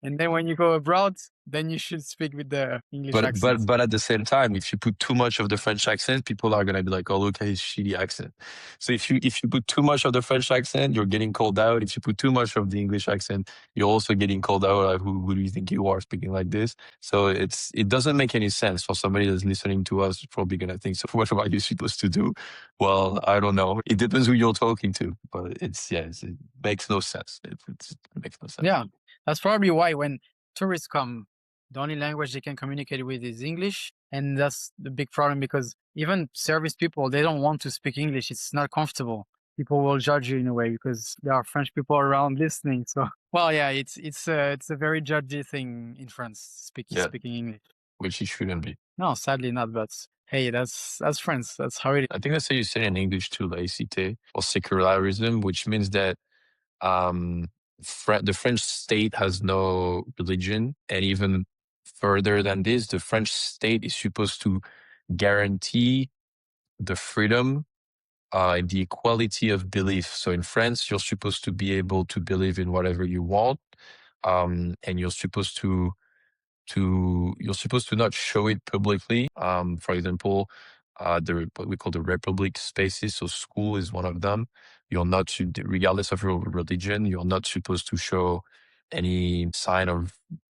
And then when you go abroad, then you should speak with the English accent. But at the same time, if you put too much of the French accent, people are gonna be like, "Oh, look at his shitty accent." So if you put too much of the French accent, you're getting called out. If you put too much of the English accent, you're also getting called out. Like, who do you think you are speaking like this? So it doesn't make any sense for somebody that's listening to us. Probably gonna think, so what are you supposed to do? Well, I don't know. It depends who you're talking to, but it makes no sense. It makes no sense. Yeah, that's probably why when tourists come, the only language they can communicate with is English. And that's the big problem, because even service people, they don't want to speak English. It's not comfortable. People will judge you in a way because there are French people around listening. So, well, yeah, it's a very judgy thing in France, speaking English. Which it shouldn't be. No, sadly not. But hey, that's France. That's how it is. I think that's how you say in English too, laïcité or secularism, which means that the French state has no religion, and even further than this, the French state is supposed to guarantee the freedom and the equality of belief. So in France, you're supposed to be able to believe in whatever you want, and you're supposed to to not show it publicly. For example, what we call the republic spaces. So school is one of them. You're not to, regardless of your religion, you're not supposed to show any sign of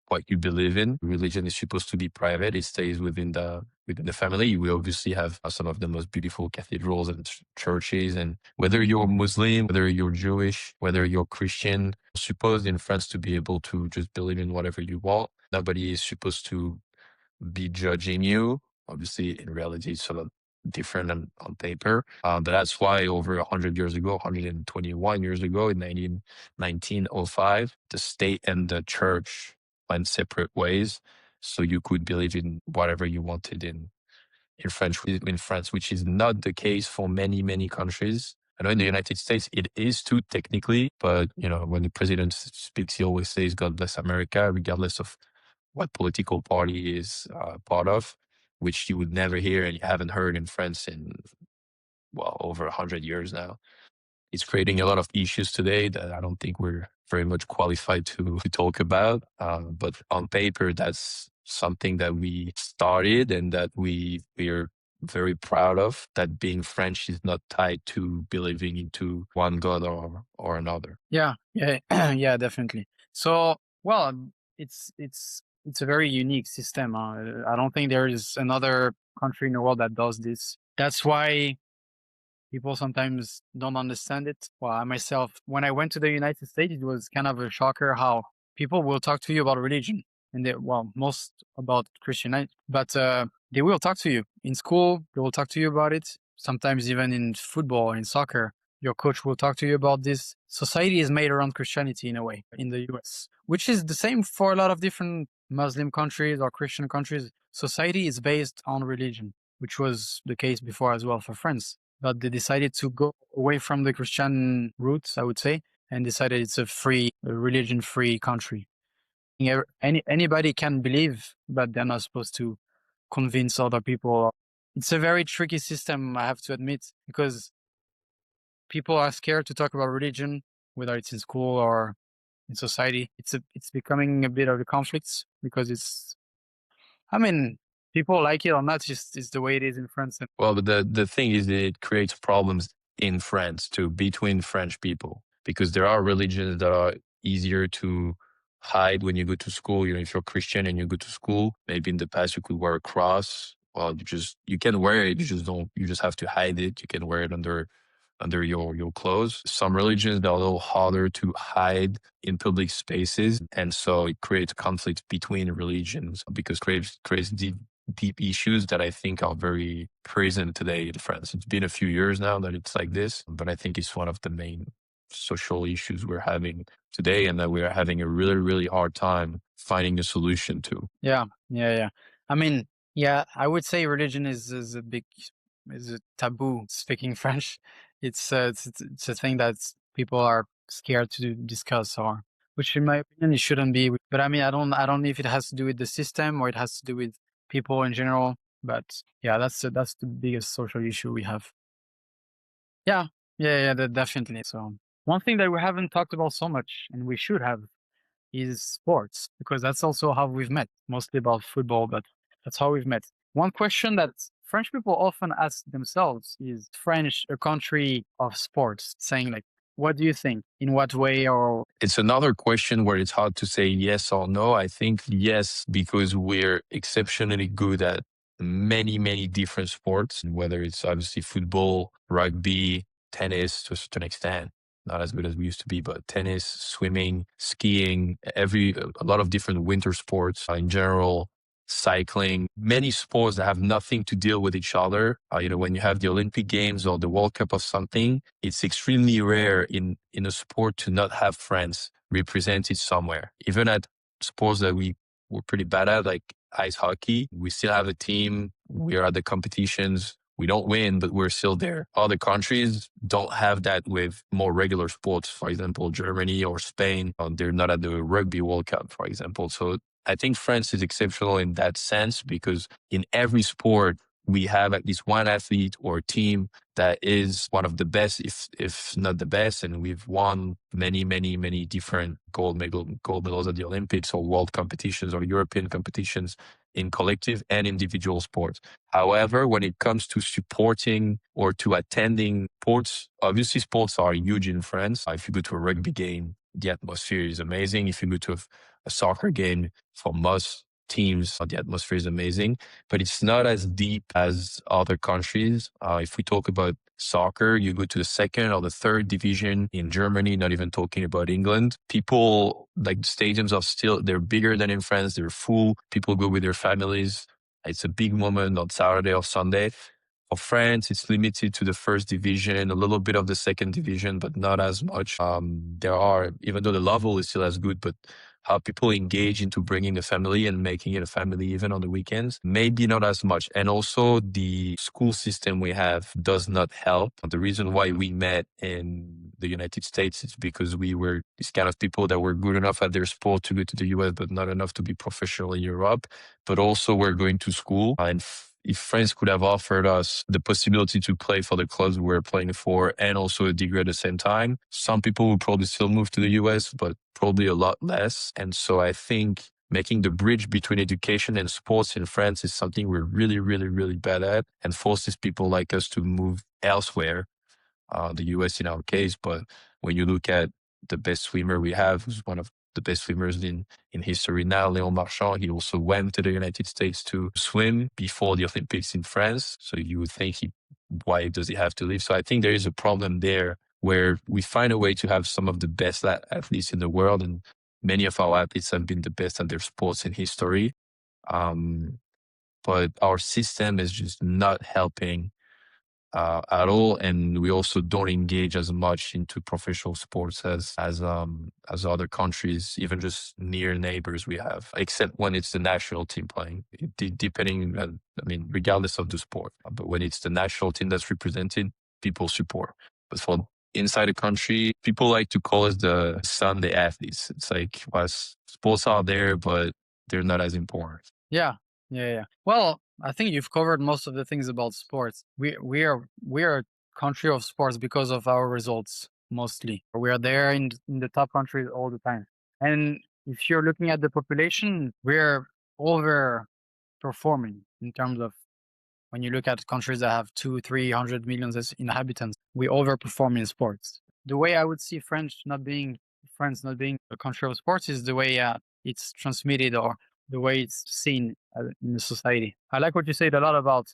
what you believe in. Religion is supposed to be private. It stays within the family. We obviously have some of the most beautiful cathedrals and churches. And whether you're Muslim, whether you're Jewish, whether you're Christian, you're supposed in France to be able to just believe in whatever you want. Nobody is supposed to be judging you. Obviously, in reality, it's sort of different on paper. But that's why over 100 years ago, 121 years ago, in 1905, the state and the church went separate ways. So you could believe in whatever you wanted in France, which is not the case for many, many countries. I know in the United States it is too technically, but when the president speaks, he always says "God bless America," regardless of what political party he is part of, which you would never hear and you haven't heard in France in over 100 years now. It's creating a lot of issues today that I don't think we're very much qualified to talk about. But on paper, that's something that we started and that we are very proud of, that being French is not tied to believing into one God or another. Yeah, yeah, definitely. So, well, it's a very unique system. I don't think there is another country in the world that does this. That's why people sometimes don't understand it. Well, I myself, when I went to the United States, it was kind of a shocker how people will talk to you about religion, and most about Christianity, but they will talk to you in school. They will talk to you about it. Sometimes even in football, in soccer, your coach will talk to you about this. Society is made around Christianity in a way in the US, which is the same for a lot of different Muslim countries or Christian countries. Society is based on religion, which was the case before as well for France. But they decided to go away from the Christian roots, I would say, and decided it's a religion-free country. Anybody can believe, but they're not supposed to convince other people. It's a very tricky system, I have to admit, because people are scared to talk about religion, whether it's in school or in society. It's becoming a bit of a conflict because people like it or not, it's the way it is in France. Well, but the thing is that it creates problems in France too, between French people, because there are religions that are easier to hide when you go to school. If you're Christian and you go to school, maybe in the past you could wear a cross. Well, you can wear it. You just have to hide it. You can wear it under your clothes. Some religions are a little harder to hide in public spaces, and so it creates conflict between religions because creates deep issues that I think are very present today in France. It's been a few years now that it's like this, but I think it's one of the main social issues we're having today, and that we're having a really, really hard time finding a solution to. Yeah. I would say religion is a taboo. Speaking French, it's a thing that people are scared to discuss, or which in my opinion it shouldn't be. But I don't know if it has to do with the system or it has to do with people in general. But yeah, that's the biggest social issue we have. Yeah, definitely. So one thing that we haven't talked about so much, and we should have, is sports, because that's also how we've met, mostly about football, but that's how we've met. One question that French people often ask themselves is French a country of sports, saying like, what do you think? In what way? Or it's another question where it's hard to say yes or no. I think yes, because we're exceptionally good at many, many different sports, whether it's obviously football, rugby, tennis to a certain extent. Not as good as we used to be, but tennis, swimming, skiing, a lot of different winter sports in general, cycling, many sports that have nothing to deal with each other. When you have the Olympic Games or the World Cup or something, it's extremely rare in a sport to not have France represented somewhere. Even at sports that we're pretty bad at, like ice hockey, we still have a team. We are at the competitions. We don't win, but we're still there. Other countries don't have that with more regular sports. For example, Germany or Spain, they're not at the Rugby World Cup, for example. So I think France is exceptional in that sense because in every sport, we have at least one athlete or team that is one of the best, if not the best. And we've won many, many, many different gold medals at the Olympics or world competitions or European competitions in collective and individual sports. However, when it comes to supporting or to attending sports, obviously sports are huge in France. If you go to a rugby game, the atmosphere is amazing. If you go to a soccer game, for most teams, the atmosphere is amazing, but it's not as deep as other countries. If we talk about soccer, you go to the second or the third division in Germany, not even talking about England. People, like, the stadiums are still, they're bigger than in France. They're full. People go with their families. It's a big moment on Saturday or Sunday. For France, it's limited to the first division, a little bit of the second division, but not as much. There are, even though the level is still as good, but how people engage into bringing a family and making it a family even on the weekends, maybe not as much. And also the school system we have does not help. The reason why we met in the United States is because we were these kind of people that were good enough at their sport to go to the US, but not enough to be professional in Europe. But also we're going to school, and if France could have offered us the possibility to play for the clubs we were playing for and also a degree at the same time, some people would probably still move to the US, but probably a lot less. And so I think making the bridge between education and sports in France is something we're really, really, really bad at, and forces people like us to move elsewhere, the US in our case. But when you look at the best swimmer we have, who's one of the best swimmers in history now, Léon Marchand, he also went to the United States to swim before the Olympics in France. So you would think why does he have to leave? So I think there is a problem there where we find a way to have some of the best athletes in the world, and many of our athletes have been the best at their sports in history. But our system is just not helping at all, and we also don't engage as much into professional sports as other countries, even just near neighbors we have, except when it's the national team playing. Depending, I mean, regardless of the sport, but when it's the national team that's represented, people support. But for inside the country, people like to call us the Sunday athletes. It's like, well, sports are there, but they're not as important. Yeah. Well, I think you've covered most of the things about sports. We are a country of sports because of our results mostly. We are there in the top countries all the time. And if you're looking at the population, we're overperforming in terms of, when you look at countries that have 200-300 million inhabitants, we overperform in sports. The way I would see France not being a country of sports is the way it's transmitted, or the way it's seen in the society. I like what you said a lot about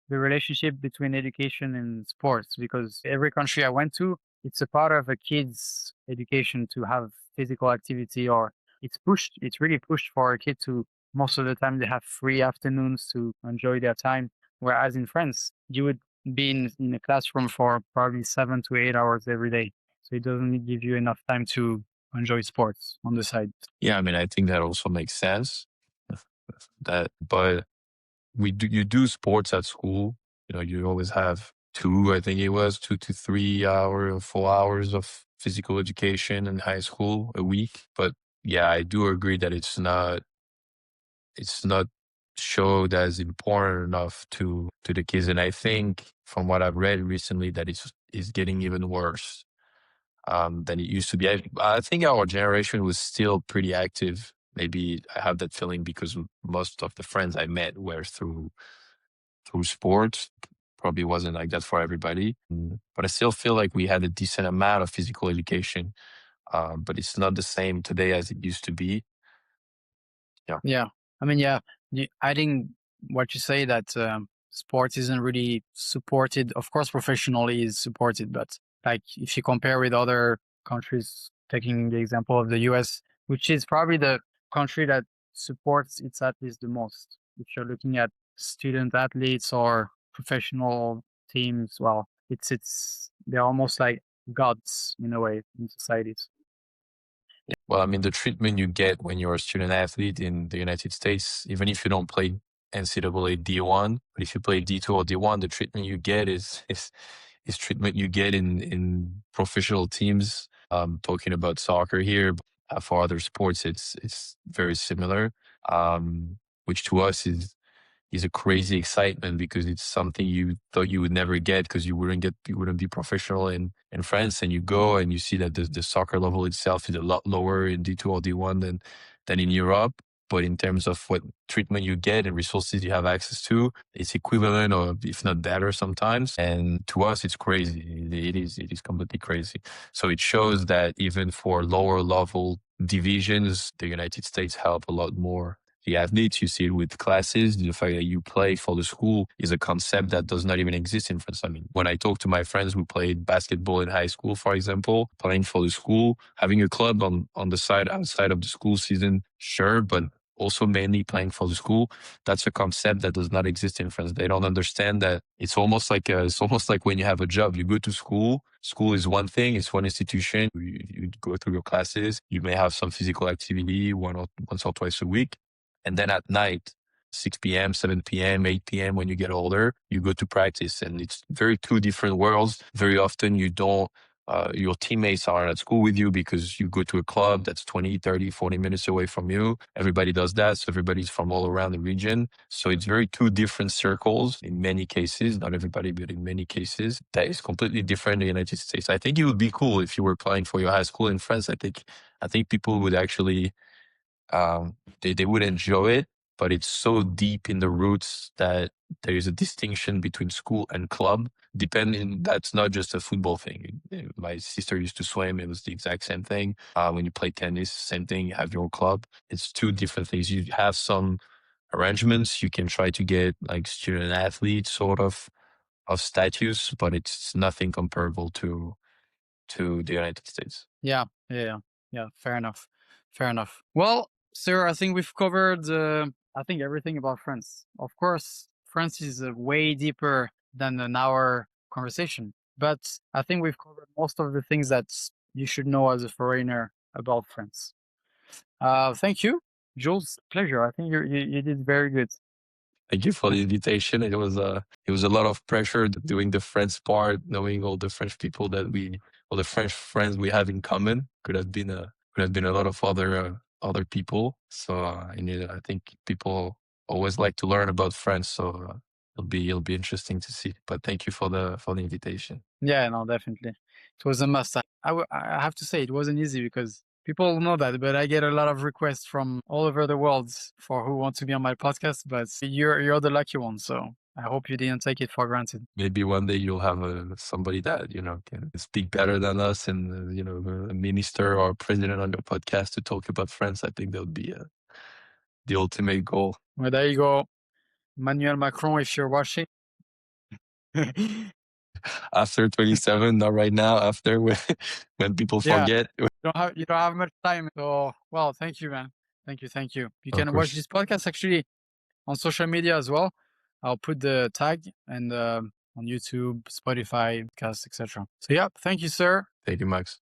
the relationship between education and sports, because every country I went to, it's a part of a kid's education to have physical activity, or it's really pushed for a kid to, most of the time they have free afternoons to enjoy their time. Whereas in France, you would be in a classroom for probably 7 to 8 hours every day. So it doesn't give you enough time to enjoy sports on the side. Yeah, I mean, I think that also makes sense. But you do sports at school. You know, you always have I think it was 2 to 3 hours, 4 hours of physical education in high school a week. But yeah, I do agree that it's not showed as important enough to the kids. And I think from what I've read recently that it's getting even worse than it used to be. I think our generation was still pretty active. Maybe I have that feeling because most of the friends I met were through sports. Probably wasn't like that for everybody. But I still feel like we had a decent amount of physical education. But it's not the same today as it used to be. Yeah. I mean, yeah, adding what you say, that sports isn't really supported. Of course, professionally is supported, but like if you compare with other countries, taking the example of the US, which is probably the country that supports its athletes the most. If you're looking at student athletes or professional teams, well, they're almost like gods in a way in societies. Well, I mean, the treatment you get when you're a student athlete in the United States, even if you don't play NCAA D1, but if you play D2 or D1, the treatment you get is treatment you get in professional teams. Talking about soccer here, but for other sports, it's very similar, which to us is a crazy excitement because it's something you thought you would never get because you wouldn't be professional in France. And you go and you see that the soccer level itself is a lot lower in D2 or D1 than in Europe. But in terms of what treatment you get and resources you have access to, it's equivalent or if not better sometimes. And to us, it's crazy. It is completely crazy. So it shows that even for lower level divisions, the United States help a lot more the athletes. You see it with classes. The fact that you play for the school is a concept that does not even exist in France. I mean, when I talk to my friends who played basketball in high school, for example, playing for the school, having a club on the side outside of the school season, sure, but also mainly playing for the school. That's a concept that does not exist in France. They don't understand that it's almost like when you have a job, you go to school. School is one thing, it's one institution. You go through your classes. You may have some physical activity once or twice a week. And then at night, 6 p.m., 7 p.m., 8 p.m., when you get older, you go to practice. And it's very two different worlds. Very often you don't, your teammates are at school with you because you go to a club that's 20, 30, 40 minutes away from you. Everybody does that. So everybody's from all around the region. So it's very two different circles in many cases, not everybody, but in many cases that is completely different in the United States. I think it would be cool if you were playing for your high school in France. I think people would actually, they would enjoy it, but it's so deep in the roots that there is a distinction between school and club. Depending, that's not just a football thing. My sister used to swim; it was the exact same thing. When you play tennis, same thing. You have your club. It's two different things. You have some arrangements. You can try to get like student athlete sort of status, but it's nothing comparable to the United States. Yeah, yeah, yeah. Fair enough. Fair enough. Well, sir, I think we've covered, I think everything about France. Of course, France is way deeper than an hour conversation, but I think we've covered most of the things that you should know as a foreigner about France. Thank you, Jules. Pleasure. I think you did very good. Thank you for the invitation. It was a lot of pressure doing the French part, knowing all the French people all the French friends we have in common. Could have been a lot of other people. So I think people always like to learn about France. So it'll be interesting to see. But thank you for the invitation. Yeah, no, definitely. It was a must. I have to say it wasn't easy because people know that, but I get a lot of requests from all over the world for who want to be on my podcast. But you're the lucky one, so I hope you didn't take it for granted. Maybe one day you'll have somebody that can speak better than us, and a minister or a president on your podcast to talk about France. I think that would be the ultimate goal. Well, there you go, Emmanuel Macron, if you're watching. After 27, not right now. After when people Yeah. forget. You don't have much time. So, well, thank you, man. Thank you. You Of can watch course. this podcast actually on social media as well. I'll put the tag and on YouTube, Spotify, podcast, etc. So yeah, thank you, sir. Thank you, Max.